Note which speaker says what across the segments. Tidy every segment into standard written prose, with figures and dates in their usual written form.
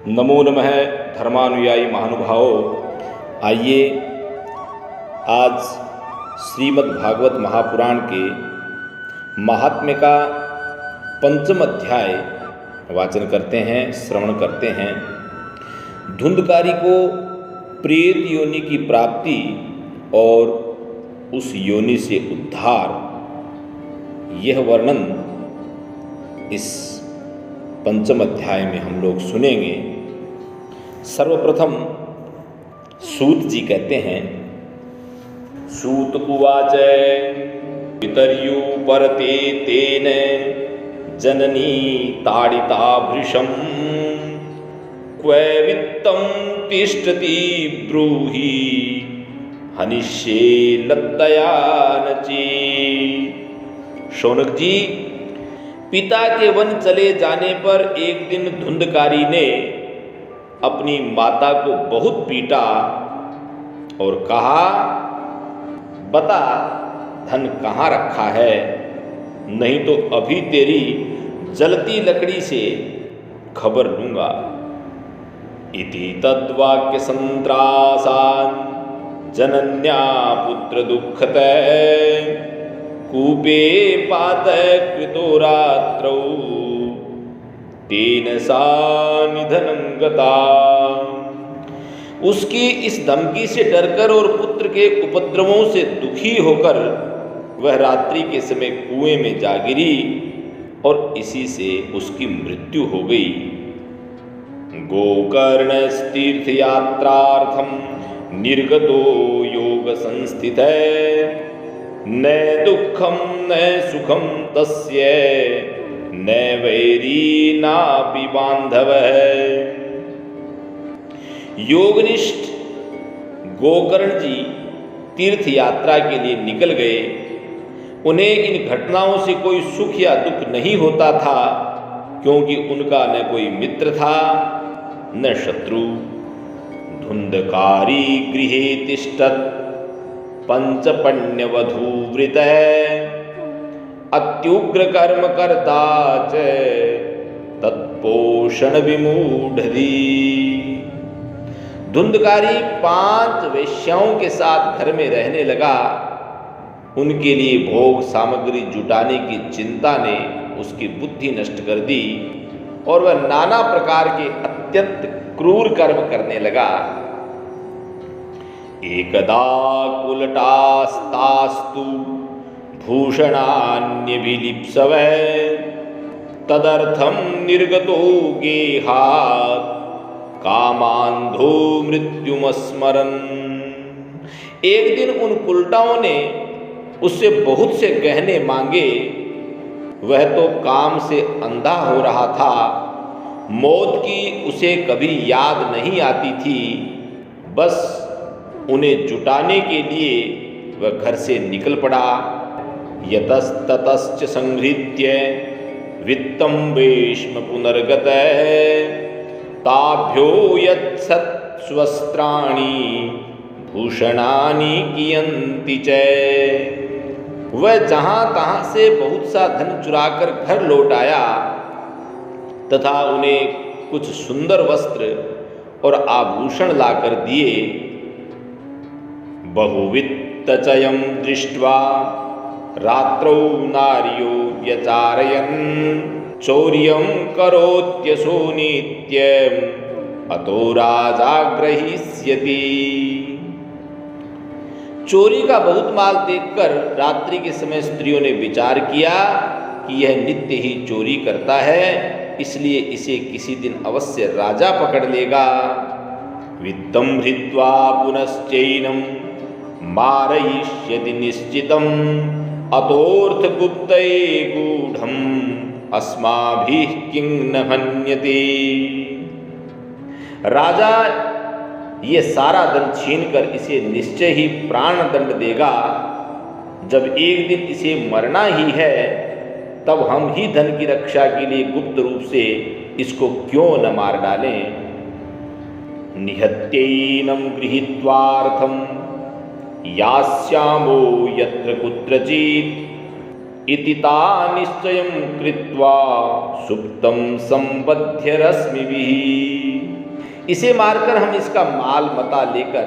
Speaker 1: नमो नमः धर्मानुयायी महानुभावों। आइए आज श्रीमद् भागवत महापुराण के महात्म्य का पंचम अध्याय वाचन करते हैं, श्रवण करते हैं। धुंधकारी को प्रेत योनि की प्राप्ति और उस योनि से उद्धार, यह वर्णन इस पंचम अध्याय में हम लोग सुनेंगे। सर्वप्रथम सूत जी कहते हैं, सूत उवाच पितर्यु परते तेन जननी ताड़िता भृशं क्वै वित्तं तिष्ठति ब्रूहि हनिष्ये लत्तया नचि। शौनक जी, पिता के वन चले जाने पर एक दिन धुंधकारी ने अपनी माता को बहुत पीटा और कहा, बता धन कहाँ रखा है, नहीं तो अभी तेरी जलती लकड़ी से खबर लूंगा। इति तद्वाक्य संत्रासान जनन्या पुत्र दुःखतः कूपे पातः कृतो रात्रौ तेन सा निधनं गता। उसकी इस धमकी से डरकर और पुत्र के उपद्रवों से दुखी होकर वह रात्रि के समय कुएं में जा गिरी और इसी से उसकी मृत्यु हो गई। गोकर्णस्तीर्थ यात्रार्थं निर्गतो योग संस्थितः न दुःखं न सुखं तस्य न वैरी नापि बांधवः। योगनिष्ठ गोकर्ण जी तीर्थ यात्रा के लिए निकल गए। उन्हें इन घटनाओं से कोई सुख या दुख नहीं होता था, क्योंकि उनका न कोई मित्र था न शत्रु। धुंधकारी गृहे तिष्ठत् पंचपण्यवधूवृत अत्युग्र कर्म कर्ता च तत्पोषण विमूढ़धी। धुंधकारी 5 वेश्याओं के साथ घर में रहने लगा। उनके लिए भोग सामग्री जुटाने की चिंता ने उसकी बुद्धि नष्ट कर दी और वह नाना प्रकार के अत्यंत क्रूर कर्म करने लगा। एकदा कुलटास्तास्तु भूषणान्यभिलिप्सवः तदर्थं निर्गतो गेहात् कामान्धो मृत्युमस्मरन्। एक दिन उन कुलटाओं ने उससे बहुत से गहने मांगे। वह तो काम से अंधा हो रहा था। मौत की उसे कभी याद नहीं आती थी। बस उन्हें जुटाने के लिए वह घर से निकल पड़ा। यतस्ततश्च संहृत्य वित्तं वेश्म पुनर्गतः ताभ्यो यत्सत् स्वस्त्राणि भूषणानि कियन्ति च। वह जहाँ तहाँ से बहुत सा धन चुराकर घर लौट आया तथा उन्हें कुछ सुंदर वस्त्र और आभूषण लाकर दिए। बहुवित्तचयं दृष्ट्वा रात्रौ नार्यो व्यचारयन् चौर्यं करोत्यसो नित्यम् अतो राजा ग्रहीष्यति। चोरी का बहुत माल देखकर रात्रि के समय स्त्रियों ने विचार किया कि यह नित्य ही चोरी करता है, इसलिए इसे किसी दिन अवश्य राजा पकड़ लेगा। वित्तं हृत्वा पुनश्चैनं मारयिष्यति निश्चितम् अतोऽर्थगुप्तये गूढ़म् अस्माभिः किं न हन्यते। राजा ये सारा धन छीनकर इसे निश्चय ही प्राण दंड देगा। जब एक दिन इसे मरना ही है, तब हम ही धन की रक्षा के लिए गुप्त रूप से इसको क्यों न मार डालें। निहत्यैनं गृहीत्वार्थं यास्यामो यत्र कुत्रचित् इति ता निश्चयं कृत्वा सुप्तं संबध्य रश्मिभिः। इसे मारकर हम इसका माल मता लेकर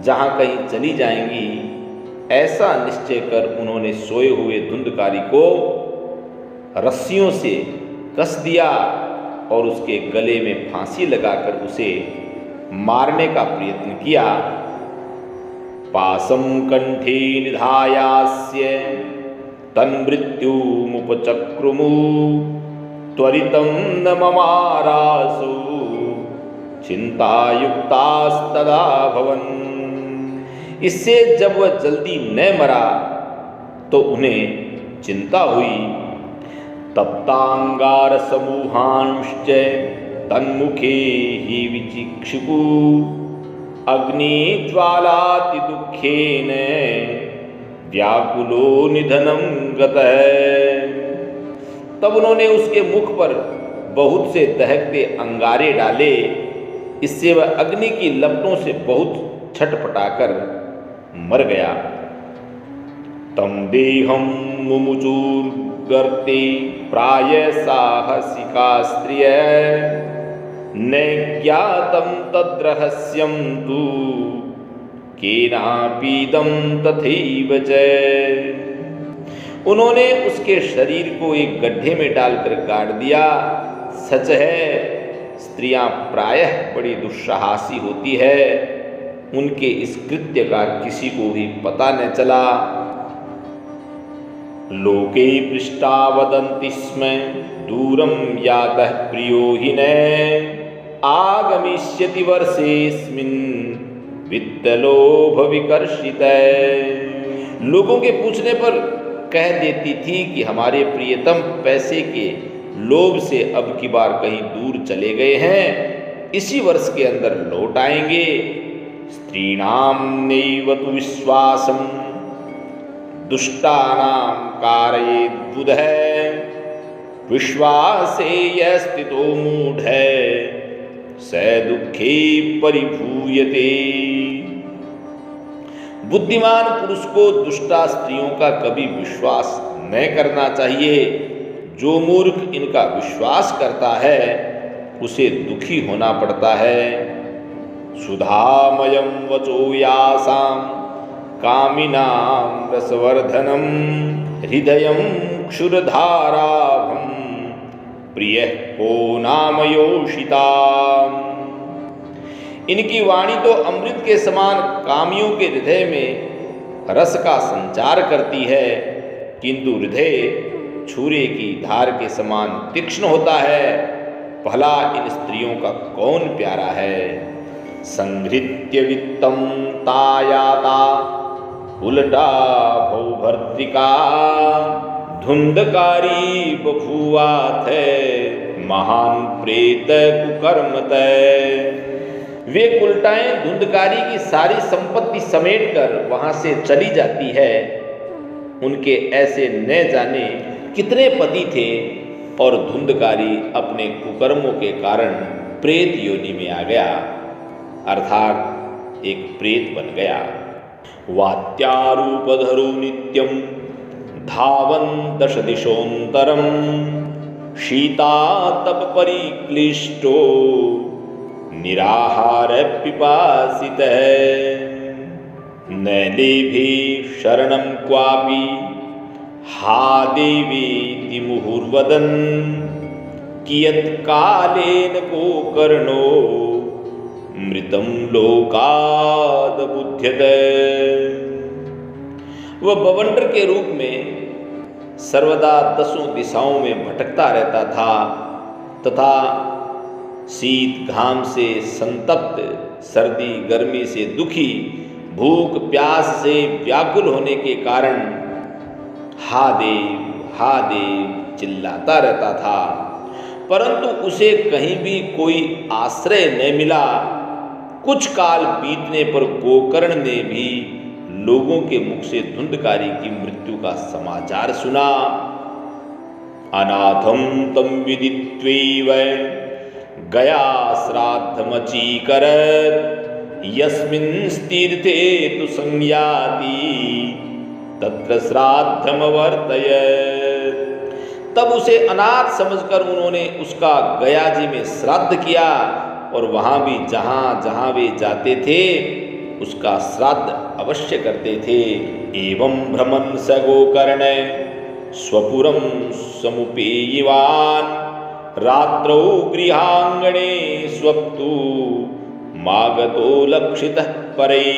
Speaker 1: जहाँ कहीं चली जाएंगी, ऐसा निश्चय कर उन्होंने सोए हुए धुंधकारी को रस्सियों से कस दिया और उसके गले में फांसी लगाकर उसे मारने का प्रयत्न किया। पासम कंठे निधायास्य तन्मृत्युमुपचक्रुमु त्वरितं न ममारासु चिंतायुक्तास्तदा भवन। इससे जब वह जल्दी न मरा तो उन्हें चिंता हुई। तप्तांगार समूहांश्च तन्मुखे ही विचिक्षुकु अग्नि ज्वालाति दुखेन व्याकुलो निधनम गतः। तब उन्होंने उसके मुख पर बहुत से दहकते अंगारे डाले, इससे वह अग्नि की लपटों से बहुत छटपटाकर मर गया। तम देहम मुमुचुर्गर्ते प्राय साहसिका स्त्रिय न ज्ञातं तद्रहस्यं तु केनापीदं तथैव च। उन्होंने उसके शरीर को एक गड्ढे में डालकर गाड़ दिया। सच है, स्त्रियां प्रायः बड़ी दुस्साहसी होती है, उनके इस कृत्य का किसी को भी पता न चला। लोके पृष्ठा वदन्ति स्म दूरं यातः प्रियो हि न आगमिष्यति वर्षेऽस्मिन् वित्तलोभ विकर्षितः। लोगों के पूछने पर कह देती थी कि हमारे प्रियतम पैसे के लोभ से अब की बार कहीं दूर चले गए हैं, इसी वर्ष के अंदर लौट आएंगे। स्त्रीणां नैव तु विश्वासं दुष्टानां कारयेद्बुधः विश्वासे यस्थितो मूढः स दुःखे परिभूयते। बुद्धिमान पुरुष को दुष्टा स्त्रियों का कभी विश्वास न करना चाहिए। जो मूर्ख इनका विश्वास करता है उसे दुखी होना पड़ता है। सुधामयं वचो यासां कामिनां रसवर्धनं हृदयं क्षुरधाराभं प्रियः को नाम योषिता। इनकी वाणी तो अमृत के समान कामियों के हृदय में रस का संचार करती है, किंतु हृदय छुरे की धार के समान तीक्ष्ण होता है। भला इन स्त्रियों का कौन प्यारा है। संहृत्य वित्तं तायाता उलटा भौभर्त्रिका धुंधकारी बभुवाथ महान प्रेत कुकर्मतः। वे उल्टाएं धुंधकारी की सारी संपत्ति समेटकर वहां से चली जाती है। उनके ऐसे न जाने कितने पति थे और धुंधकारी अपने कुकर्मों के कारण प्रेत योनि में आ गया, अर्थात एक प्रेत बन गया। वात्यारूपधरो नित्यं धावन दश दिशोन्तरं शीतातप परिक्लिष्टो निराहार पिपासितः न लेभे शरणं क्वापि हा देवीति मुहुर्वदन् कियत् कालेन को कर्णो मृतं लोकाद बुध्यते। वह बवंडर के रूप में सर्वदा दसों दिशाओं में भटकता रहता था तथा शीत घाम से संतप्त, सर्दी गर्मी से दुखी, भूख प्यास से व्याकुल होने के कारण हा देव चिल्लाता रहता था, परंतु उसे कहीं भी कोई आश्रय न मिला। कुछ काल बीतने पर गोकर्ण ने भी लोगों के मुख से धुंधकारी की मृत्यु का समाचार सुना। अनाथम तम विदित्वैव गया श्राद्धमचीकर यस्मिन्स्तीर्थे तु संयाति तत्र श्राद्धमवर्तयत्। तब उसे अनाथ समझकर उन्होंने उसका गया जी में श्राद्ध किया और वहाँ भी जहाँ जहाँ वे जाते थे उसका श्राद्ध अवश्य करते थे। एवं भ्रमन् स गोकर्ण स्वपुरं समुपेयिवान् रात्रौ गृहांगणे स्वप्तु मागतो लक्षितः परै।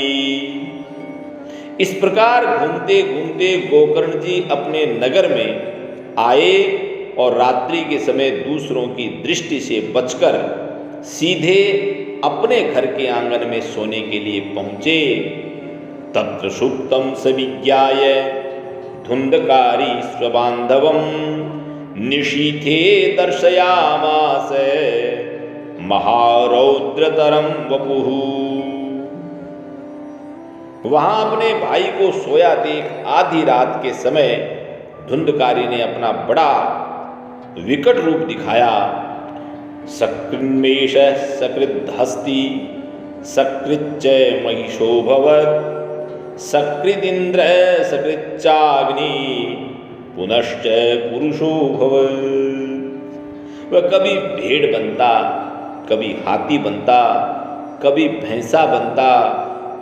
Speaker 1: इस प्रकार घूमते घूमते गोकर्ण जी अपने नगर में आए और रात्रि के समय दूसरों की दृष्टि से बचकर सीधे अपने घर के आंगन में सोने के लिए पहुंचे। तत्र सुप्तं सविज्ञाय धुंधकारी स्वबांधवं निशीथे दर्शयामास महारौद्रतरं वपुः। वहां अपने भाई को सोया देख आधी रात के समय धुंधकारी ने अपना बड़ा विकट रूप दिखाया। सकृन्मेष सकृद्धस्ति सकृच्च महिषोभवत् सकृदिन्द्र सकृच्चाग्नि पुनश्च पुरुषो भवत्। वह कभी भेड़ बनता, कभी हाथी बनता, कभी भैंसा बनता,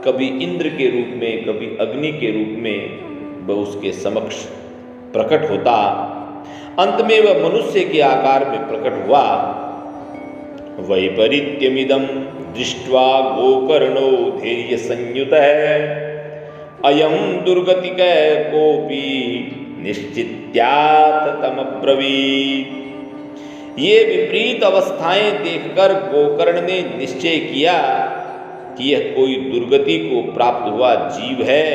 Speaker 1: कभी इंद्र के रूप में, कभी अग्नि के रूप में वह उसके समक्ष प्रकट होता। अंत में वह मनुष्य के आकार में प्रकट हुआ। वैपरीत्यमिदं दृष्ट्वा गोकर्णो धैर्य संयुतः अयं दुर्गतिकः कोपि निश्चित्यात् तमब्रवीत्। ये विपरीत अवस्थाएं देखकर गोकर्ण ने निश्चय किया कि यह कोई दुर्गति को प्राप्त हुआ जीव है।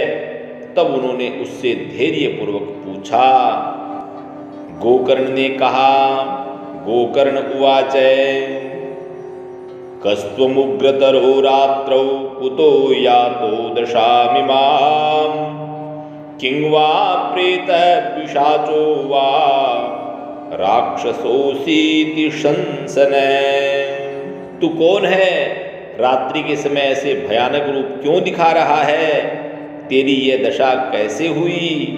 Speaker 1: तब उन्होंने उससे धैर्यपूर्वक पूछा। गोकर्ण ने कहा, गोकर्ण उवाच कस्त्वमुग्रतरो रात्रौ कुतो यातो दशामिमां किं वा प्रेतः पिशाचो वा राक्षसोऽसीति शंसने। तू कौन है? रात्रि के समय ऐसे भयानक रूप क्यों दिखा रहा है? तेरी यह दशा कैसे हुई?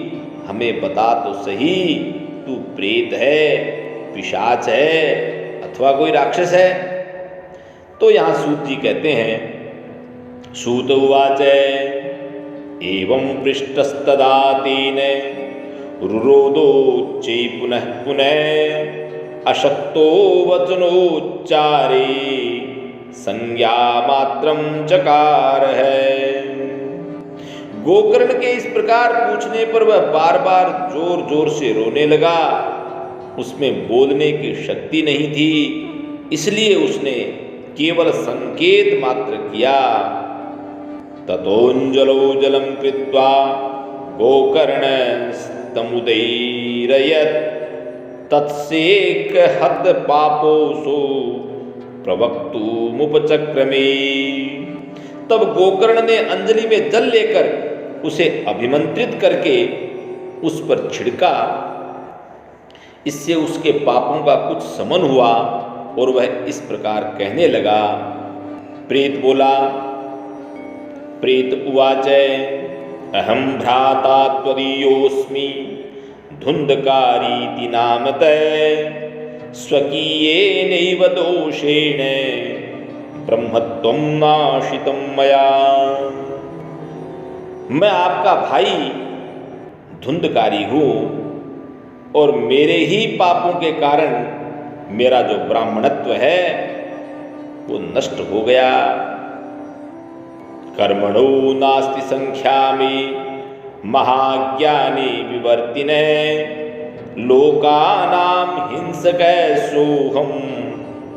Speaker 1: हमें बता तो सही। तू प्रेत है, पिशाच है अथवा कोई राक्षस है? तो यहाँ सूत जी कहते हैं, सूत उवाच एवं पृष्टस्तदा तेन रुरोदोच्चै पुनः पुनः अशक्तो वचनोच्चारे संज्ञा मात्रं चकार है। गोकर्ण के इस प्रकार पूछने पर वह बार बार जोर जोर से रोने लगा। उसमें बोलने की शक्ति नहीं थी, इसलिए उसने केवल संकेत मात्र किया। ततोऽञ्जलौ जलं कृत्वा गोकर्ण स्तमुदैरयत् तत्सेकहत पापोऽसौ प्रवक्तुमुपचक्रमे। तब गोकर्ण ने अंजलि में जल लेकर उसे अभिमंत्रित करके उस पर छिड़का। इससे उसके पापों का कुछ शमन हुआ और वह इस प्रकार कहने लगा। प्रेत बोला, प्रेत उवाच अहं भ्राता त्वदीयोऽस्मि धुंधकारीति नामतः स्वकीयेनैव दोषेण ब्रह्मत्वं नाशितं मया। मैं आपका भाई धुंधकारी हूँ और मेरे ही पापों के कारण मेरा जो ब्राह्मणत्व है वो नष्ट हो गया। कर्मणो नास्ति संख्यामि महाज्ञानी विवर्तिने लोकानां हिंसकः सोऽहं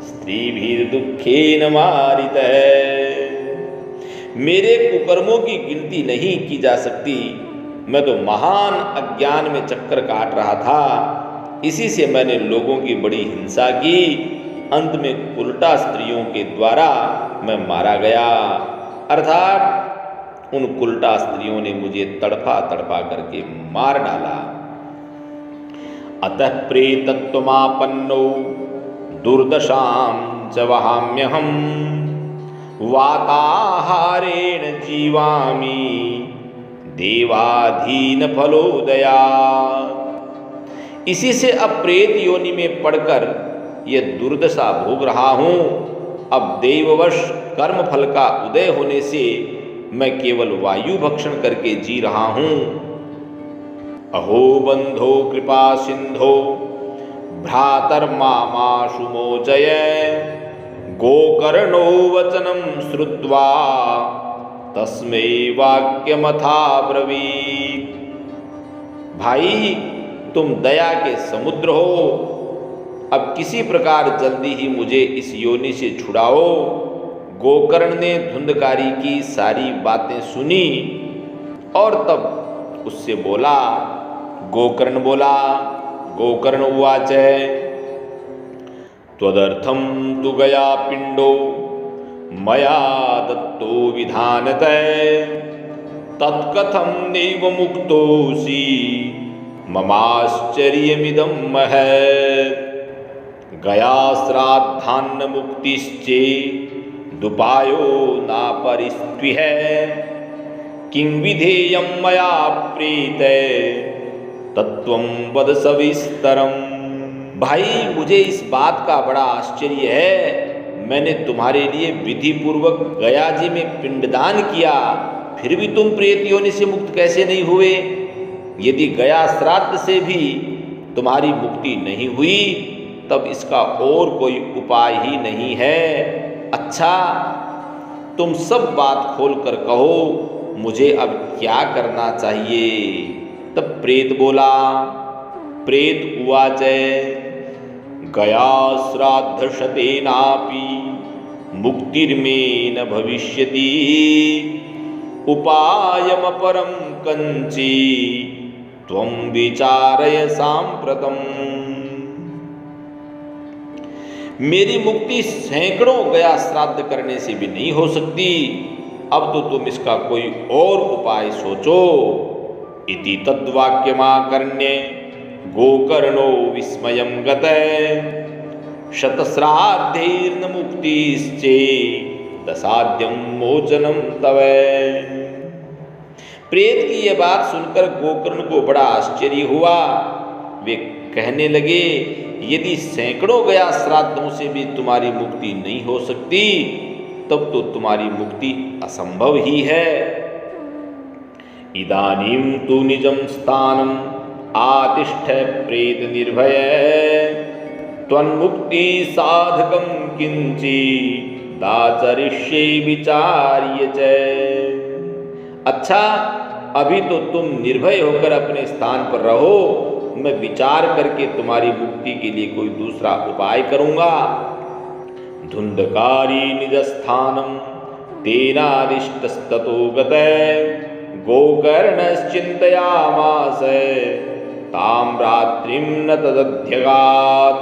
Speaker 1: स्त्रीभिर्दुःखेन मारितः। मेरे कुकर्मों की गिनती नहीं की जा सकती। मैं तो महान अज्ञान में चक्कर काट रहा था, इसी से मैंने लोगों की बड़ी हिंसा की। अंत में उल्टा स्त्रियों के द्वारा मैं मारा गया, अर्थात उन उल्टा स्त्रियों ने मुझे तड़पा तड़पा करके मार डाला। अतः प्रेतत्वमापन्नो दुर्दशां च वहाम्यहं वाताहारेण जीवामि देवाधीन फलोदया। इसी से अब प्रेत योनि में पड़कर यह दुर्दशा भोग रहा हूँ अब देववश कर्म फल का उदय होने से मैं केवल वायु भक्षण करके जी रहा हूं। अहो बंधो कृपा सिंधो भ्रातर्माशु मोचय गोकर्णो वचनं श्रुत्वा तस्मै वाक्यमथा ब्रवीत्। भाई, तुम दया के समुद्र हो, अब किसी प्रकार जल्दी ही मुझे इस योनि से छुड़ाओ। गोकर्ण ने धुंधकारी की सारी बातें सुनी और तब उससे बोला। गोकर्ण बोला, गोकर्ण उवाच त्वदर्थं तु गया पिंडो मया दत्तो विधानतः तत्कथं नैव मुक्तोऽसि ममाश्चर्यमिदं महत्। गया श्राद्धान्न मुक्तिश्चेदुपायो नापरिस्त्विह किं विधेयं मया प्रीते तत्त्वं वद सविस्तरम्। भाई, मुझे इस बात का बड़ा आश्चर्य है। मैंने तुम्हारे लिए विधि पूर्वक गया जी में पिंडदान किया, फिर भी तुम प्रेत योनि से मुक्त कैसे नहीं हुए? यदि गया श्राद्ध से भी तुम्हारी मुक्ति नहीं हुई तब इसका और कोई उपाय ही नहीं है। अच्छा, तुम सब बात खोल कर कहो, मुझे अब क्या करना चाहिए? तब प्रेत बोला। प्रेत उवाच गया श्राद्ध शतेनापि मुक्तिर्मे न भविष्यति उपायमपरं कंची त्वं विचारय सांप्रतम्। मेरी मुक्ति सैकड़ों गया श्राद्ध करने से भी नहीं हो सकती। अब तो तुम इसका कोई और उपाय सोचो। इति तद्वाक्यमाकर्ण्य गोकर्णो विस्मयं गतः शतश्राद्धैर्न मुक्तिश्चे दसाद्यं मोचनं तव। प्रेत की यह बात सुनकर गोकर्ण को बड़ा आश्चर्य हुआ। वे कहने लगे, यदि सैकड़ों गया श्राद्धों से भी तुम्हारी मुक्ति नहीं हो सकती तब तो तुम्हारी मुक्ति असंभव ही है। इदानीं तु निजं स्थानम् आतिष्ठ प्रेत निर्भय त्वन्मुक्ति साधकं किंची दाचरिष्ये विचार्य च। अच्छा, अभी तो तुम निर्भय होकर अपने स्थान पर रहो, मैं विचार करके तुम्हारी मुक्ति के लिए कोई दूसरा उपाय करूंगा। धुंधकारी निजस्थानं तेनादिष्टस्ततो गतः गोकर्णश्चिन्तयामास तां रात्रिं न तदध्यगात्।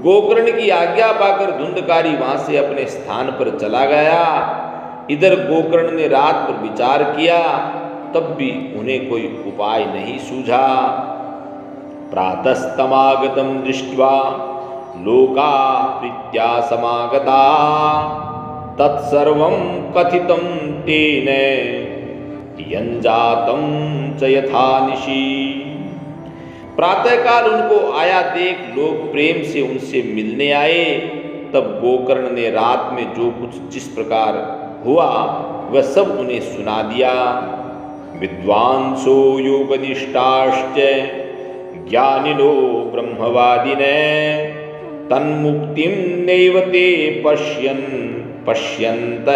Speaker 1: गोकर्ण की आज्ञा पाकर धुंधकारी वहां से अपने स्थान पर चला गया। इधर गोकर्ण ने रात पर विचार किया, तब भी उन्हें कोई उपाय नहीं सूझा। प्रातस्तमागतं दृष्ट्वा लोका प्रीत्या समागता तत्सर्वं कथितं तेन यंजातं च यथा निशि। प्रातःकाल उनको आया देख लोग प्रेम से उनसे मिलने आए। तब गोकर्ण ने रात में जो कुछ जिस प्रकार हुआ वह सब उन्हें सुना दिया। विद्वांसो योगनिष्ठाश्च ज्ञानिनो ब्रह्मवादिने तन्मुक्तिं नैव ते पश्यन्त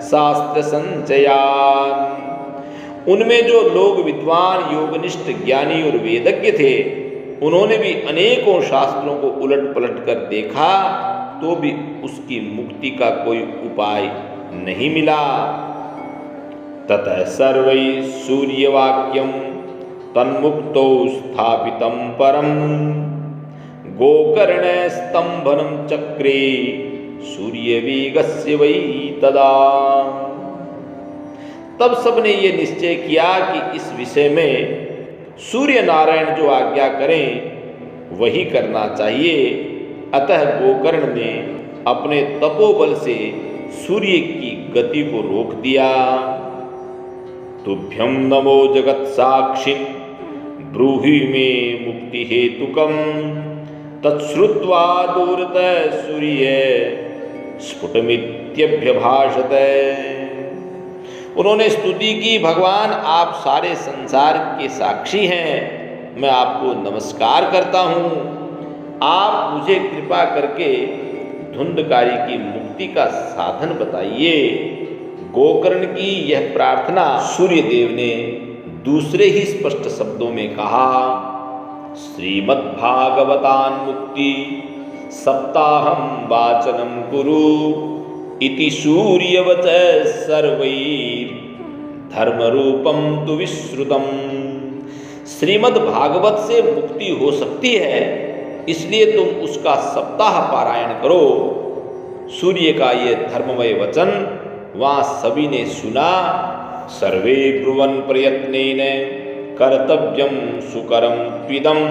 Speaker 1: शास्त्र संचयान्। उनमें जो लोग विद्वान, योगनिष्ठ, ज्ञानी और वेदज्ञ थे, उन्होंने भी अनेकों शास्त्रों को उलट पलट कर देखा तो भी उसकी मुक्ति का कोई उपाय नहीं मिला। ततः सर्वैः सूर्यवाक्यं तन्मुक्तौ स्थापितं परं गोकर्ण स्तंभनं चक्रे सूर्यवेगस्य वै तदा। तब सबने ये निश्चय किया कि इस विषय में सूर्य नारायण जो आज्ञा करें वही करना चाहिए। अतः गोकर्ण ने अपने तपोबल से सूर्य की गति को रोक दिया। तुभ्यं नमो जगत साक्षिन् ब्रूहि मे मुक्ति हेतुकं तत्श्रुत्वा दूरतः सूर्य स्फुटमित्यभ्यभाषते। उन्होंने स्तुति की, भगवान आप सारे संसार के साक्षी हैं, मैं आपको नमस्कार करता हूँ। आप मुझे कृपा करके धुंधकारी की मुक्ति का साधन बताइए। गोकर्ण की यह प्रार्थना सूर्यदेव ने दूसरे ही स्पष्ट शब्दों में कहा। श्रीमद्भागवतान मुक्ति सप्ताहम वाचनम कुरु इति सूर्यवच सर्वैर धर्म रूपम तु विश्रुतम। श्रीमद् भागवत से मुक्ति हो सकती है, इसलिए तुम उसका सप्ताह पारायण करो। सूर्य का ये धर्ममय वचन वहाँ सभी ने सुना। सर्वे ब्रुवन् प्रयत्नेन कर्तव्यं सुकरं त्विदं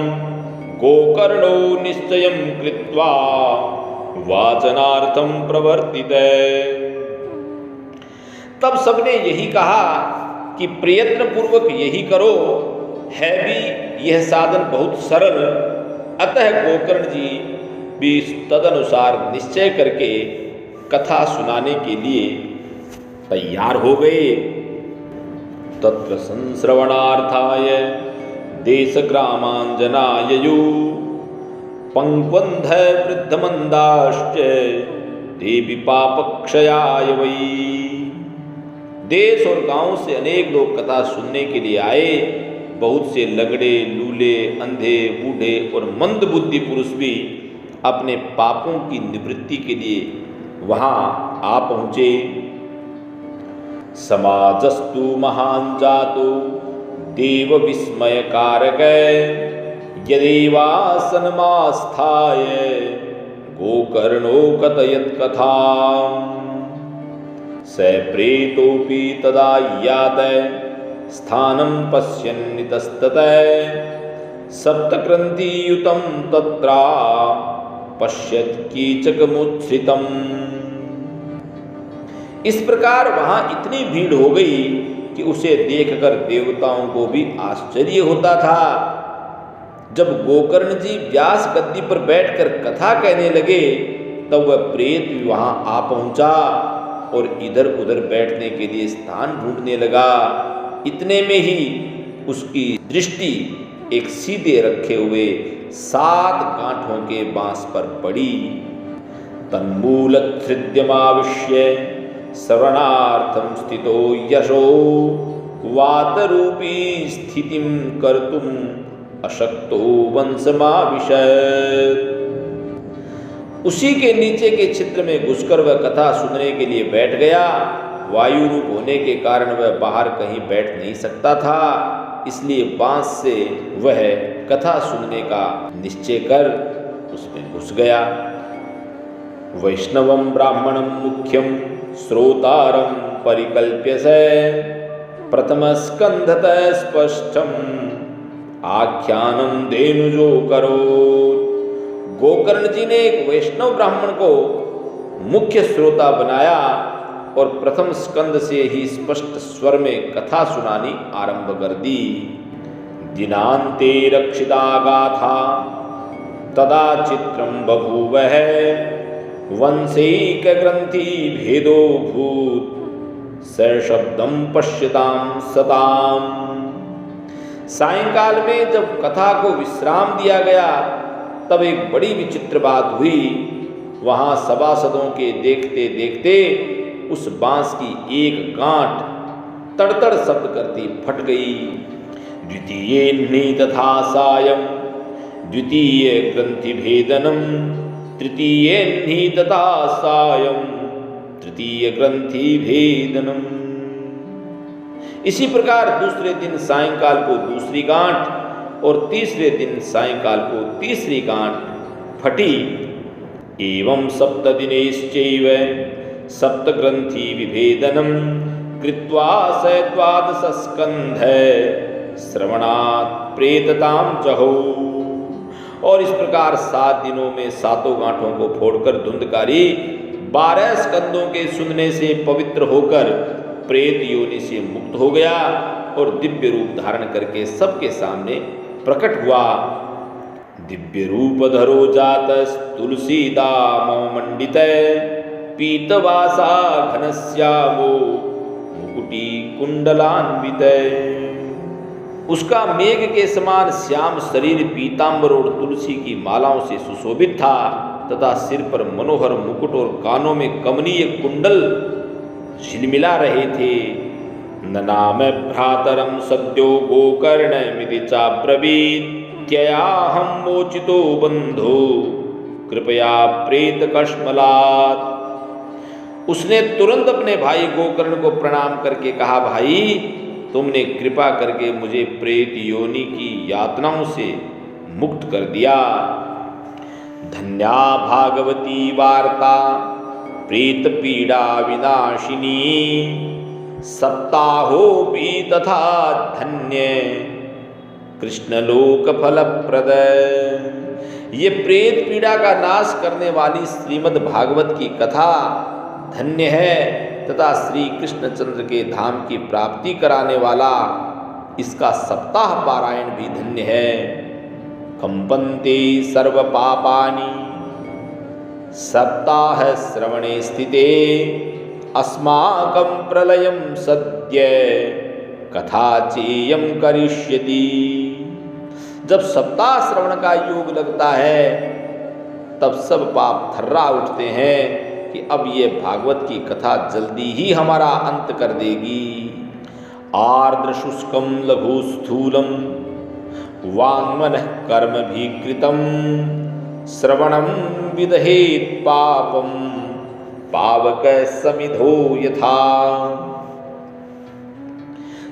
Speaker 1: गोकर्णो निश्चयं कृत्वा वाचनार्थं प्रवर्तिते। तब सबने यही कहा कि प्रयत्न पूर्वक यही करो, है भी यह साधन बहुत सरल। अतः गोकर्ण जी भी तदनुसार निश्चय करके कथा सुनाने के लिए तैयार हो गए। तत्र संश्रवणार्थाय देशग्रामाञ्जनाययु पंक्वन्ध वृद्धमन्दाश्च देवी पापक्षयाय वै। देश और गांव से अनेक लोग कथा सुनने के लिए आए। बहुत से लगड़े, लूले, अंधे, बूढ़े और मंदबुद्धि पुरुष भी अपने पापों की निवृत्ति के लिए वहां आ पहुंचे। समाजस्तु महान जातो देव विस्मय कारक यदेवासनमास्थाय गोकर्णो कथयत् कथा। स प्रेतोऽपि तदा यात स्थानं पश्यन्नितस्ततः सप्तग्रन्थियुतं तत्रा पश्यत् कीचकमुच्छ्रितम्। इस प्रकार वहां इतनी भीड़ हो गई कि उसे देखकर देवताओं को भी आश्चर्य होता था। जब गोकर्ण जी व्यास गद्दी पर बैठकर कथा कहने लगे, तब वह प्रेत भी वहां आ पहुंचा और इधर उधर बैठने के लिए स्थान ढूंढने लगा। इतने में ही उसकी दृष्टि एक सीधे रखे हुए 7 गांठों के बांस पर पड़ी। तन्मूलच्छृद्यमाविश्य श्रवणार्थं स्थितो यशो वातरूपी स्थितिं कर्तुम् अशक्तो वंशमाविशत्। उसी के नीचे के छिद्र में घुसकर वह कथा सुनने के लिए बैठ गया। वायु रूप होने के कारण वह बाहर कहीं बैठ नहीं सकता था, इसलिए बांस से वह कथा सुनने का निश्चय कर उसमें घुस गया। वैष्णवं ब्राह्मणं मुख्यं श्रोतारं परिकल्प्य स प्रथमस्कन्धतः स्पष्टं आख्यानं धेनुजो करोत्। गोकर्ण जी ने एक वैष्णव ब्राह्मण को मुख्य श्रोता बनाया और प्रथम स्कंद से ही स्पष्ट स्वर में कथा सुनानी आरंभ कर दी। दिनांते रक्षिता गाथा तदा चित्रं बभूवः वंशैक ग्रंथि भेदो भूत सशब्दं पश्यतां सताम। सायंकाल में जब कथा को विश्राम दिया गया, तब एक बड़ी विचित्र बात हुई। वहां सभासदों के देखते देखते उस बांस की एक गांठ तड़तड़ शब्द करती फट गई। द्वितीये तथा सायं द्वितीय ग्रंथि भेदनम तृतीये तथा सायं तृतीय ग्रंथि भेदनम। इसी प्रकार दूसरे दिन सायंकाल को दूसरी गांठ और तीसरे दिन सायंकाल को तीसरी गांठ फटी। एवं सप्तदिनेश्चैव सप्तग्रंथि विभेदनम कृत्वा स द्वादशस्कन्ध श्रवणात् प्रेततां जहो। और इस प्रकार 7 दिनों में 7 गांठों को फोड़कर धुंधकारी 12 स्कंदों के सुनने से पवित्र होकर प्रेत योनि से मुक्त हो गया और दिव्य रूप धारण करके सबके सामने प्रकट हुआ। दिव्य रूप धरो जात तुलसीदाम मंडित पीतवासा घनश्यामो मुकुटी कुंडलान्वित। उसका मेघ के समान श्याम शरीर पीतांबर और तुलसी की मालाओं से सुशोभित था तथा सिर पर मनोहर मुकुट और कानों में कमनीय कुंडल झिलमिला रहे थे। ननाम भ्रातरम सद्यो गोकर्ण मिति चाब्रवीत् त्ययाहं मोचितो बंधो कृपया प्रेत कश्मलात्। उसने तुरंत अपने भाई गोकर्ण को प्रणाम करके कहा, भाई तुमने कृपा करके मुझे प्रेत योनि की यातनाओं से मुक्त कर दिया। धन्या भागवती वार्ता प्रेत पीड़ा विनाशिनी सप्ताहो भी तथा धन्य कृष्णलोक फलप्रद। ये प्रेत पीड़ा का नाश करने वाली श्रीमद् भागवत की कथा धन्य है तथा श्री कृष्णचंद्र के धाम की प्राप्ति कराने वाला इसका सप्ताह पारायण भी धन्य है। कंपन्ते सर्व पापानि सप्ताह श्रवणे स्थिते अस्माकं प्रलयं सद्य कथा चेयं करिष्यति। जब सप्ताह श्रवण का योग लगता है तब सब पाप थर्रा उठते हैं कि अब ये भागवत की कथा जल्दी ही हमारा अंत कर देगी। आर्द्र शुष्कम लघु स्थूलम वाङ्मनः कर्म भी कृतम श्रवणम विदहेत पापम पावक समिधो यथा।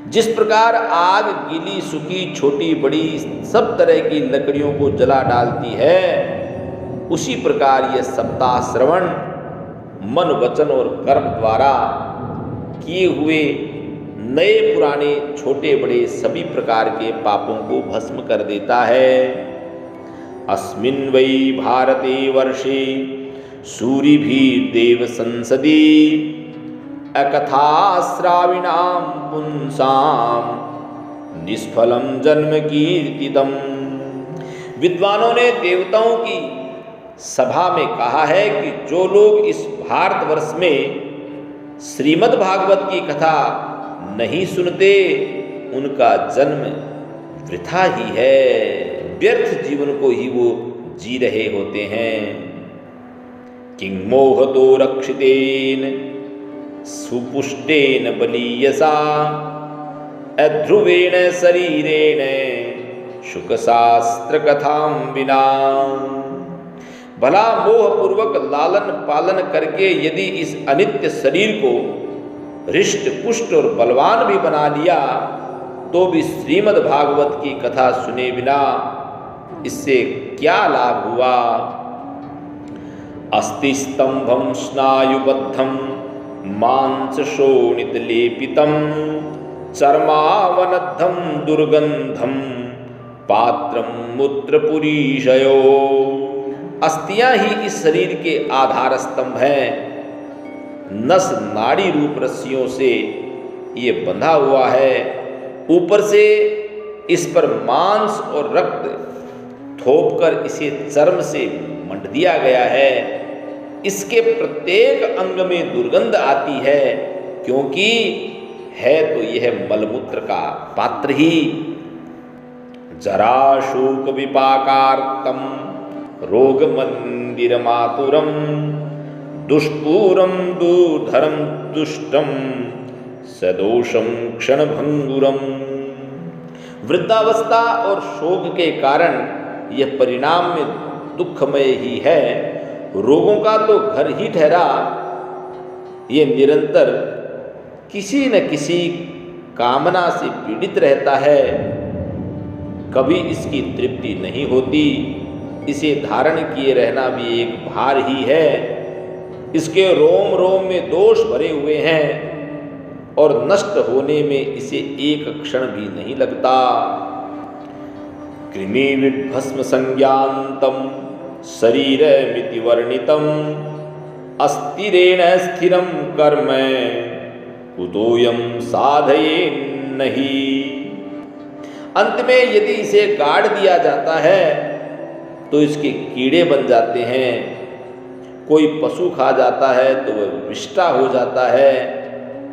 Speaker 1: जिस प्रकार आग गीली सूखी छोटी बड़ी सब तरह की लकड़ियों को जला डालती है, उसी प्रकार यह सप्ताह श्रवण मन वचन और कर्म द्वारा किए हुए नए पुराने छोटे बड़े सभी प्रकार के पापों को भस्म कर देता है। अस्मिन् वै भारते वर्षे सूरिभिर्देव संसदि अकथा श्राविणां पुंसां निष्फलं जन्म कीर्तितम्। विद्वानों ने देवताओं की सभा में कहा है कि जो लोग इस भारतवर्ष में श्रीमद् भागवत की कथा नहीं सुनते उनका जन्म वृथा ही है, व्यर्थ जीवन को ही वो जी रहे होते हैं। किं मोहतो रक्षितेन सुपुष्टेन बलीयसा अध्रुवेण शरीरेण शुकशास्त्र कथां विना। भला मोहपूर्वक लालन पालन करके यदि इस अनित्य शरीर को हृष्ट पुष्ट और बलवान भी बना लिया तो भी श्रीमद् भागवत की कथा सुने बिना इससे क्या लाभ हुआ। अस्ति स्तंभं स्नायुबद्धं मांस शोणित लेपितं चर्मावनद्धं दुर्गंधं पात्रं मूत्रपुरीशयो। अस्थियां ही इस शरीर के आधार स्तंभ हैं। नस नाड़ी रूप रस्सियों से ये बंधा हुआ है। ऊपर से इस पर मांस और रक्त थोपकर इसे चर्म से मंड दिया गया है। इसके प्रत्येक अंग में दुर्गंध आती है क्योंकि है तो यह मलमूत्र का पात्र ही। जरा शोक विपाकार्तम रोग मंदिर मातुरम दुष्पूरम दुर्धरम दुष्टम सदोषम क्षणभंगुरम। वृद्धावस्था और शोक के कारण यह परिणाम में दुखमय ही है। रोगों का तो घर ही ठहरा, ये निरंतर किसी न किसी कामना से पीड़ित रहता है। कभी इसकी तृप्ति नहीं होती। इसे धारण किए रहना भी एक भार ही है। इसके रोम रोम में दोष भरे हुए हैं और नष्ट होने में इसे एक क्षण भी नहीं लगता। कृमि विभस्म संज्ञान्तम शरीरमिति वर्णितम अस्थिरेण स्थिरम कर्म कुतोयम साधयेन्नहि। अंत में यदि इसे गाड़ दिया जाता है तो इसके कीड़े बन जाते हैं। कोई पशु खा जाता है तो वह विष्टा हो जाता है,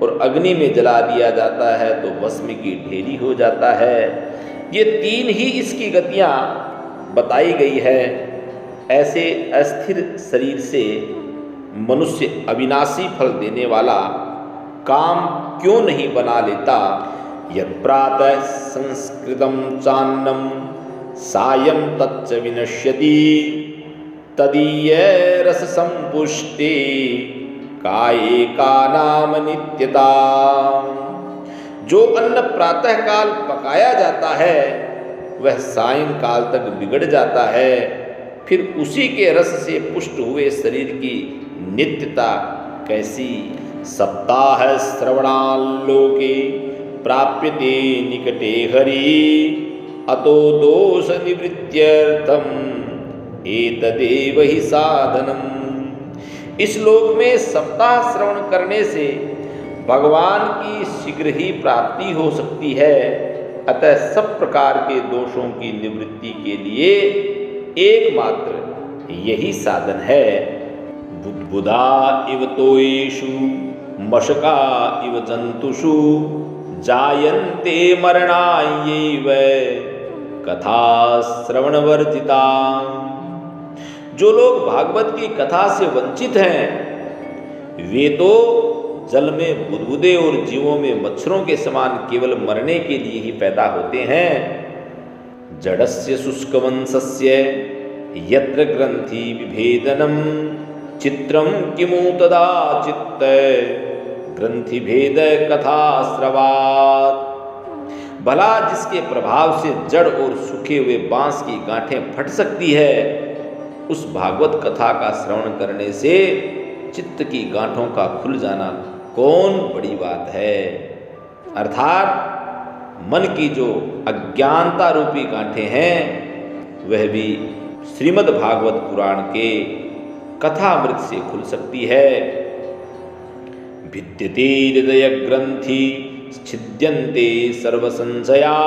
Speaker 1: और अग्नि में जला दिया जाता है तो भस्म की ढेरी हो जाता है। ये 3 ही इसकी गतियाँ बताई गई है। ऐसे अस्थिर शरीर से मनुष्य अविनाशी फल देने वाला काम क्यों नहीं बना लेता। यत् प्रातः संस्कृतं चान्नम सायं तच्च विनश्यति तदीय रस संपुष्टे काये का नाम नित्यता। जो अन्न प्रातः काल पकाया जाता है वह सायंकाल तक बिगड़ जाता है, फिर उसी के रस से पुष्ट हुए शरीर की नित्यता कैसी। सप्ताह श्रवणाल्लोके प्राप्यते निकटे हरि अतो दोष निवृत्त्यर्थम एतदेव हि साधनम। इस लोक में सप्ताह श्रवण करने से भगवान की शीघ्र ही प्राप्ति हो सकती है। अतः सब प्रकार के दोषों की निवृत्ति के लिए एकमात्र यही साधन है। बुद्बुदा इव तोयेषु मशका इव जंतुषु जायन्ते मरणायैव कथा श्रवण वर्जिता। जो लोग भागवत की कथा से वंचित हैं वे तो जल में बुदबुदे और जीवों में मच्छरों के समान केवल मरने के लिए ही पैदा होते हैं। जडस्य शुष्कवंशस्य यत्र ग्रंथि विभेदनम चित्रम किमु तदा चित्त ग्रंथि भेद कथा श्रवात। भला जिसके प्रभाव से जड़ और सूखे हुए बांस की गांठें फट सकती है, उस भागवत कथा का श्रवण करने से चित्त की गांठों का खुल जाना कौन बड़ी बात है। अर्थात मन की जो अज्ञानता रूपी गांठें हैं वह भी श्रीमद् भागवत पुराण के कथामृत से खुल सकती है। भिद्यते हृदय ग्रंथि छिद्यन्ते सर्व संशया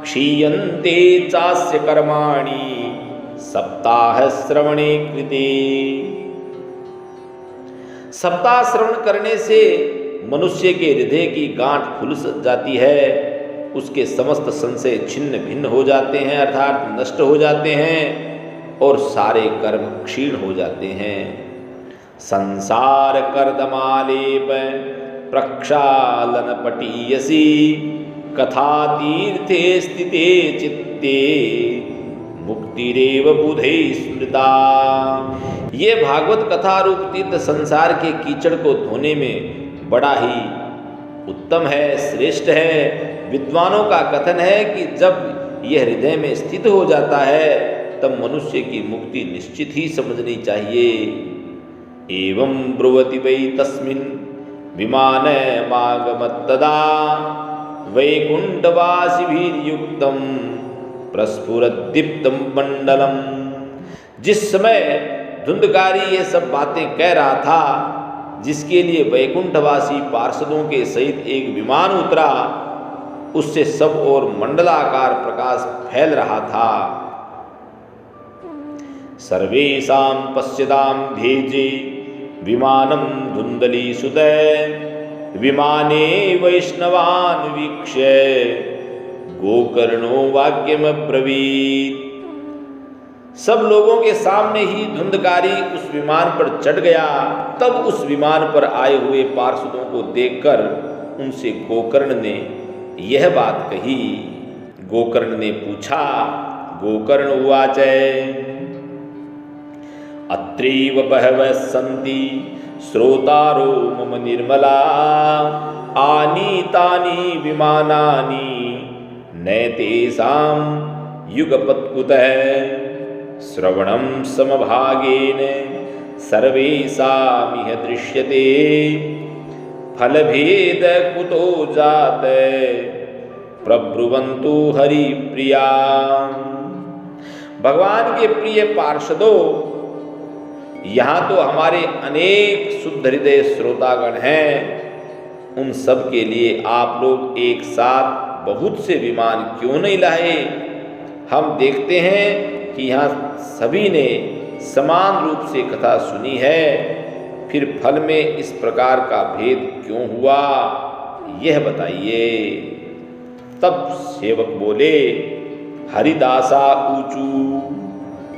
Speaker 1: क्षीयन्ते चास्य कर्माणि सप्ताह श्रवणे कृते। सप्ताह श्रवण करने से मनुष्य के हृदय की गांठ खुल जाती है, उसके समस्त संशय छिन्न भिन्न हो जाते हैं अर्थात नष्ट हो जाते हैं और सारे कर्म क्षीण हो जाते हैं। संसार कर्दमालेप प्रक्षालन पटीयसी कथा तीर्थे स्थिते चित्ते मुक्तिरेव बुधे स्मृता। ये भागवत कथा रूप तीर्थ संसार के कीचड़ को धोने में बड़ा ही उत्तम है, श्रेष्ठ है। विद्वानों का कथन है कि जब यह हृदय में स्थित हो जाता है तब मनुष्य की मुक्ति निश्चित ही समझनी चाहिए। एवं ब्रुवति वै तस्मिन् विमानमागमत्तदा वैकुंठवासिभिर्युक्तं प्रस्फुरद्दीप्तं मंडलम। जिस समय धुंधकारी ये सब बातें कह रहा था, जिसके लिए वैकुंठवासी पार्षदों के सहित एक विमान उतरा, उससे सब ओर मंडलाकार प्रकाश फैल रहा था। सर्वेषां पश्यतां भेजे विमानं धुंधली सुदय विमाने वैष्णवान् वीक्ष्य गोकर्णो वाक्यमब्रवीत्। सब लोगों के सामने ही धुंधकारी उस विमान पर चढ़ गया। तब उस विमान पर आए हुए पार्षदों को देखकर उनसे गोकर्ण ने यह बात कही। गोकर्ण ने पूछा, गोकर्ण उवाच अत्रैव बहवः सन्ति श्रोतारो मम निर्मला आनीतानि विमानानि नैतेषां युगपत्कुतः श्रवणं समभागेन सर्वेषामिह दृश्यते फलभेद कुतो जात प्रब्रुवन्तु हरिप्रिया। भगवान के प्रिय पार्षदों, यहाँ तो हमारे अनेक शुद्ध हृदय श्रोतागण हैं। उन सब के लिए आप लोग एक साथ बहुत से विमान क्यों नहीं लाए। हम देखते हैं कि यहाँ सभी ने समान रूप से कथा सुनी है, फिर फल में इस प्रकार का भेद क्यों हुआ, यह बताइए। तब सेवक बोले, हरिदासा ऊचू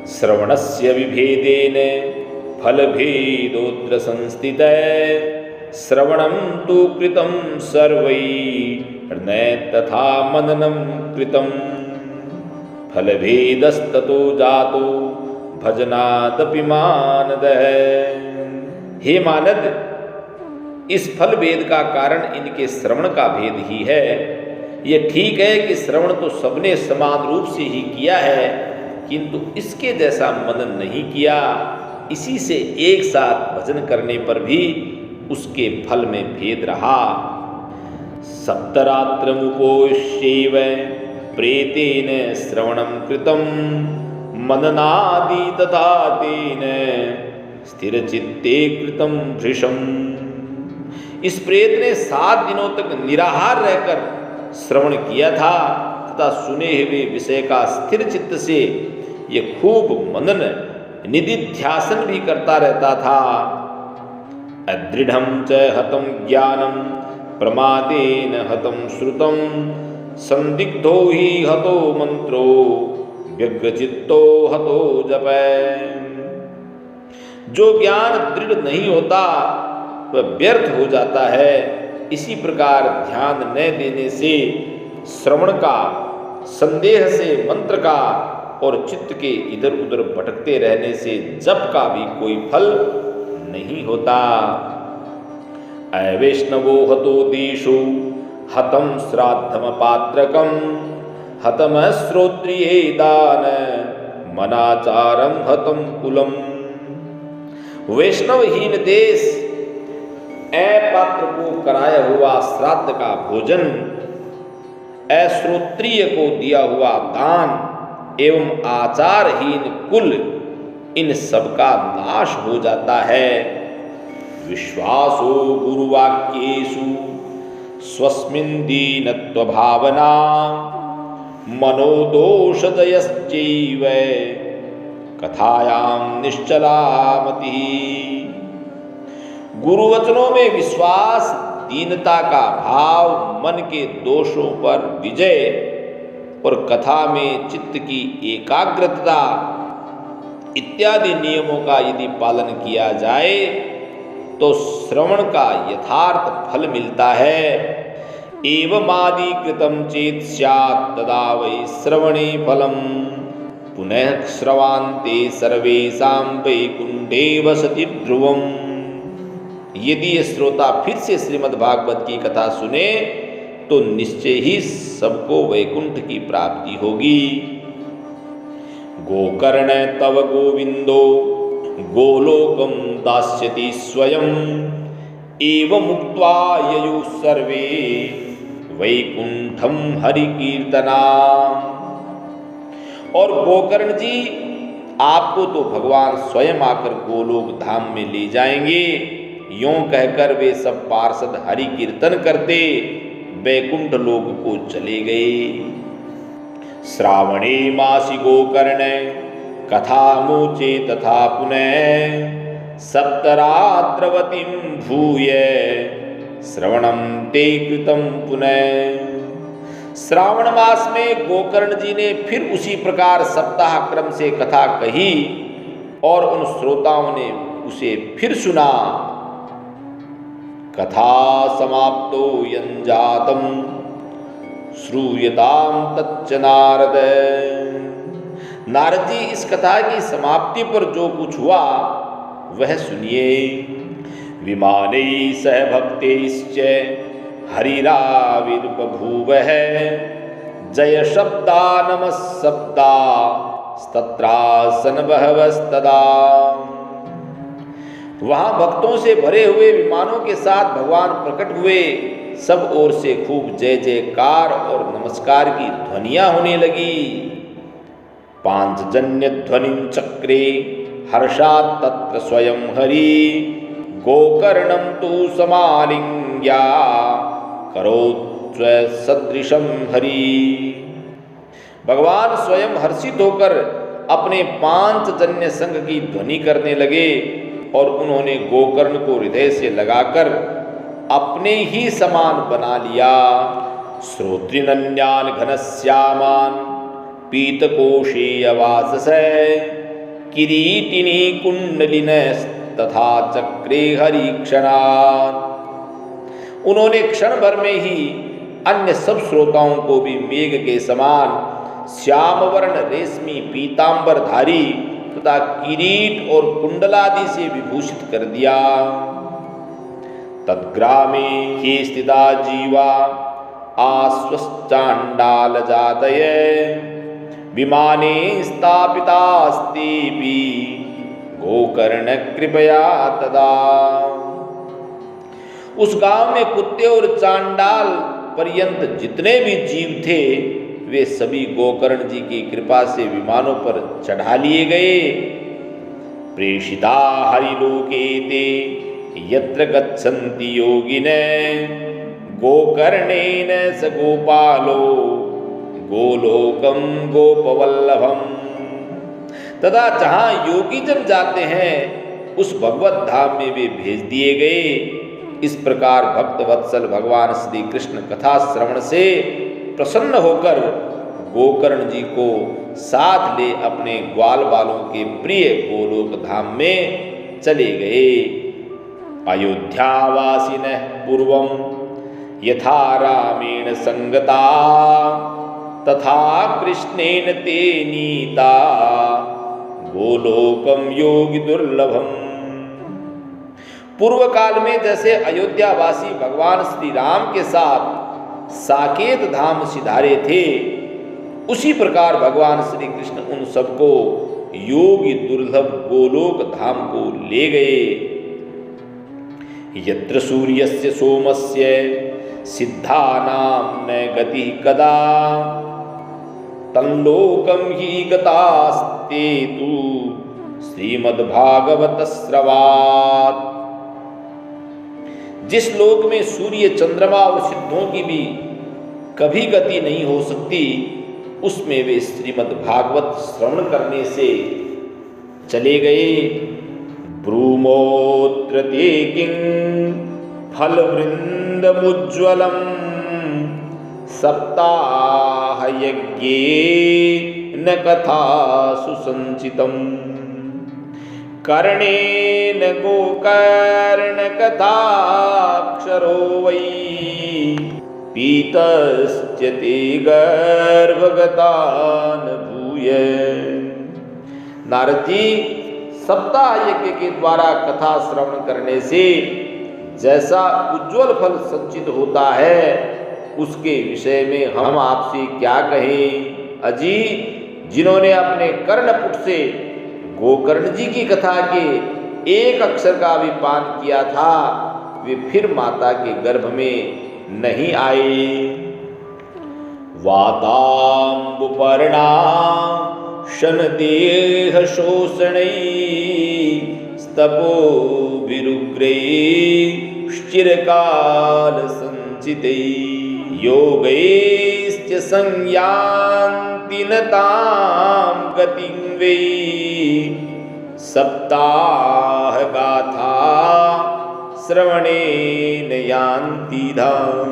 Speaker 1: श्रवणस्य विभेदेन फलभेदोऽत्र संस्थितः श्रवणं तु कृतं सर्वैः न तथा मननं कृतं फलभेदस्ततो जातो भजनादपि मानदः। हे मानद, इस फल भेद का कारण इनके श्रवण का भेद ही है। यह ठीक है कि श्रवण तो सबने समान रूप से ही किया है, किंतु इसके जैसा मनन नहीं किया। इसी से एक साथ भजन करने पर भी उसके फल में भेद रहा। सप्तरात्रमुपोष्यैव प्रेतेन श्रवणं कृतं मननादि तथा तेन स्थिरचित्ते कृतं भृशम्। इस प्रेत ने 7 दिनों तक निराहार रहकर श्रवण किया था तथा सुने हुए विषय का स्थिर चित्त से ये खूब मनन निदिध्यासन भी करता रहता था। अदृढ़ं च हतं ज्ञानं प्रमादेन हतं श्रुतं संदिग्धो हि हतो मंत्रो व्यग्रचित्तो हतो जपै। जो ज्ञान दृढ़ नहीं होता वह व्यर्थ हो जाता है। इसी प्रकार ध्यान न देने से, श्रवण का, संदेह से मंत्र का और चित्त के इधर उधर भटकते रहने से जप का भी कोई फल नहीं होता। अवैष्णवो हतो देशो हतं श्राद्धम पात्रकम हतम श्रोत्रिये दान मनाचारम हतं कुलम। वैष्णवहीन देश, अपात्र को कराया हुआ श्राद्ध का भोजन, अश्रोत्रिय को दिया हुआ दान एवं आचारहीन कुल, इन सब का नाश हो जाता है। विश्वासो गुरुवाक्येषु स्वस्मिन् दीनत्व भावना मनोदोषदयश्चैव कथायां निश्चला मतिः। गुरुवचनों में विश्वास, दीनता का भाव, मन के दोषों पर विजय और कथा में चित्त की एकाग्रता इत्यादि नियमों का यदि पालन किया जाए तो श्रवण का यथार्थ फल मिलता है। एवमादि कृतं चेत् स्यात् तदा वै श्रवणे फलम पुनः श्रवान्ते सर्वेषां वैकुंठे वसति ध्रुवम्। यदि ये श्रोता फिर से श्रीमद् भागवत की कथा सुने तो निश्चय ही सबको वैकुंठ की प्राप्ति होगी। गोकर्ण तव गोविंदो गोलोकं दास्यति स्वयं एवं मुक्त्वा ययुः सर्वे वैकुंठम हरिकीर्तना। और गोकर्ण जी, आपको तो भगवान स्वयं आकर गोलोक धाम में ले जाएंगे। यों कहकर वे सब पार्षद हरि कीर्तन करते वैकुंठ लोक को चले गए। श्रावणे मासि गोकर्ण कथा मोचे तथा पुनः सप्तरात्रवतीं भूय श्रवणं ते कृतं पुनः। श्रावण मास में गोकर्ण जी ने फिर उसी प्रकार सप्ताह क्रम से कथा कही और उन श्रोताओं ने उसे फिर सुना। कथा समाप्तो यंजातम श्रूयताम तच्च नारद। नारद जी, इस कथा की समाप्ति पर जो कुछ हुआ वह सुनिए। विमाने सह भक्तैश्च हरिराविर्बभूवः जय शब्दा नमः शब्दा स्तत्रासन बहवस्तदा। वहां भक्तों से भरे हुए विमानों के साथ भगवान प्रकट हुए। सब ओर से खूब जय जयकार और नमस्कार की ध्वनियां होने लगी। पांचजन्य ध्वनि चक्रे हर्षात् तत्र स्वयं हरि गोकर्णम तु समालिंग्या करोत्स्व सदृशम हरि। भगवान स्वयं हर्षित होकर अपने पांचजन्य संघ की ध्वनि करने लगे और उन्होंने गोकर्ण को हृदय से लगाकर अपने ही समान बना लिया। श्रोत्रिनन्यान घनश्यामान पीतकोशेयवाससे किरीटिनी कुंडलिन तथा चक्रे हरिक्षणात्। उन्होंने क्षण भर में ही अन्य सब श्रोताओं को भी मेघ के समान श्यामवर्ण रेशमी पीतांबरधारी तथा किरीट और कुंडलादि से विभूषित कर दिया। तद्ग्रामे हि स्थिता जीवा आश्वश्चाण्डाल जातये विमाने स्थापितास्तेऽपि गोकर्ण कृपया तदा। उस गांव में कुत्ते और चांडाल पर्यंत जितने भी जीव थे वे सभी गोकर्ण जी की कृपा से विमानों पर चढ़ा लिए गए। प्रेषिता हरिलोके ते यत्र गच्छन्ति योगिने गोकर्णेन स गोपालो गोलोकम गोपवल्लभम। तथा जहाँ योगी जन जाते हैं उस भगवत धाम में वे भेज दिए गए। इस प्रकार भक्त वत्सल भगवान श्री कृष्ण कथा श्रवण से प्रसन्न होकर गोकर्ण जी को साथ ले अपने ग्वाल बालों के प्रिय गोलोक धाम में चले गए। अयोध्यावासिनः पूर्वं यथा रामेण संगता तथा कृष्णेन ते नीता गोलोकम योगी दुर्लभम। पूर्व काल में जैसे अयोध्यावासी भगवान श्री राम के साथ साकेत धाम सिधारे थे उसी प्रकार भगवान श्री कृष्ण उन सबको योगी दुर्लभ गोलोक धाम को ले गए। यत्र सूर्यस्य सोमस्य सिद्धानां न गति कदा तल्लोकम ही गतास्ते तु श्रीमद्भागवत श्रवात्। जिस लोक में सूर्य चंद्रमा और सिद्धों की भी कभी गति नहीं हो सकती उसमें वे श्रीमद् भागवत श्रवण करने से चले गए। ब्रूमोत्र ते किं फलवृन्दमुज्ज्वलं सप्ताह यज्ञे न कथा सुसंचितम् कर्णेन गोकर्ण कथाक्षरो वै पीतश्च ते गर्भगतान् भूय। नारद जी, सप्ताह यज्ञ के द्वारा कथा श्रवण करने से जैसा उज्जवल फल संचित होता है उसके विषय में हम आपसे क्या कहें। अजी, जिन्होंने अपने कर्णपुट से गोकर्ण जी की कथा के एक अक्षर का भी पान किया था वे फिर माता के गर्भ में नहीं आए। वाताम्बुपर्णा शनदेह शोषणै स्तपो विरुग्रै चिरकाल संचितै योगैश्च संयान्ति न तां गतिं वै सप्ताह गाथा श्रवणेन यान्ति धाम।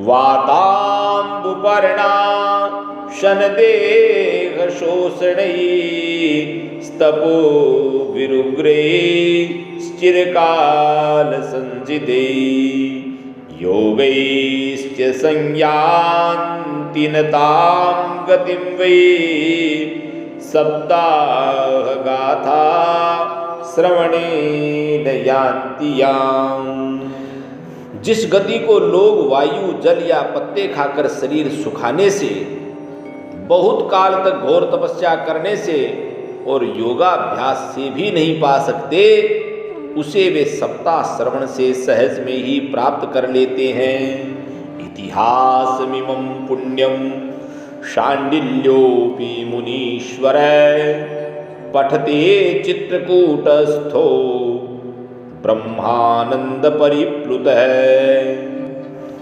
Speaker 1: वाताम्बुपर्णा शनदेह शोषणै स्तपो विरुग्रै चिरकाल संचितै योगैश्च संयान्ति न तां गतिं वै सप्ताह गाथा श्रवणेन यान्ति याम्। जिस गति को लोग वायु जल या पत्ते खाकर शरीर सुखाने से, बहुत काल तक घोर तपस्या करने से और योगाभ्यास से भी नहीं पा सकते, उसे वे सप्ताह श्रवण से सहज में ही प्राप्त कर लेते हैं। इतिहासमिमं पुण्यम शाण्डिल्योऽपि मुनीश्वर पठते चित्रकूटस्थो ब्रह्मानंद परिप्लुत है।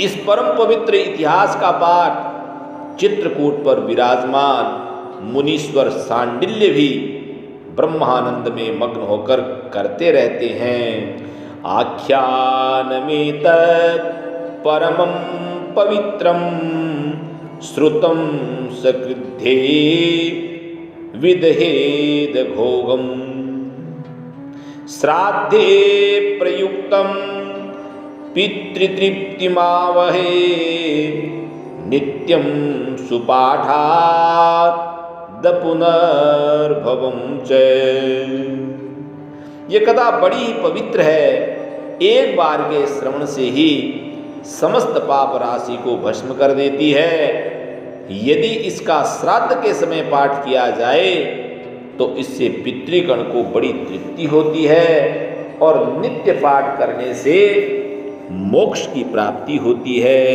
Speaker 1: इस परम पवित्र इतिहास का पाठ चित्रकूट पर विराजमान मुनीश्वर सांडिल्य भी ब्रह्मानंद में मग्न होकर करते रहते हैं। आख्यानमेतत् परमं पवित्रं श्रुतं सकृद्धे विदहेद भोगम। श्राद्धे प्रयुक्तं पितृतृप्तिमावहे नित्यं सुपाठाद पुनर्भवं च। ये कथा बड़ी ही पवित्र है। एक बार के श्रवण से ही समस्त पाप राशि को भस्म कर देती है। यदि इसका श्राद्ध के समय पाठ किया जाए तो इससे पितृगण को बड़ी तृप्ति होती है और नित्य पाठ करने से मोक्ष की प्राप्ति होती है।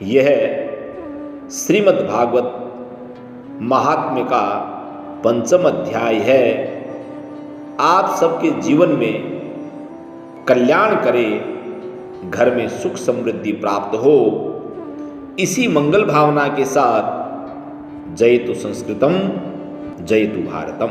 Speaker 1: यह श्रीमद् भागवत महात्म्य का 5वां अध्याय है। आप सबके जीवन में कल्याण करे, घर में सुख समृद्धि प्राप्त हो, इसी मंगल भावना के साथ जयतु संस्कृतम जयतु भारतम।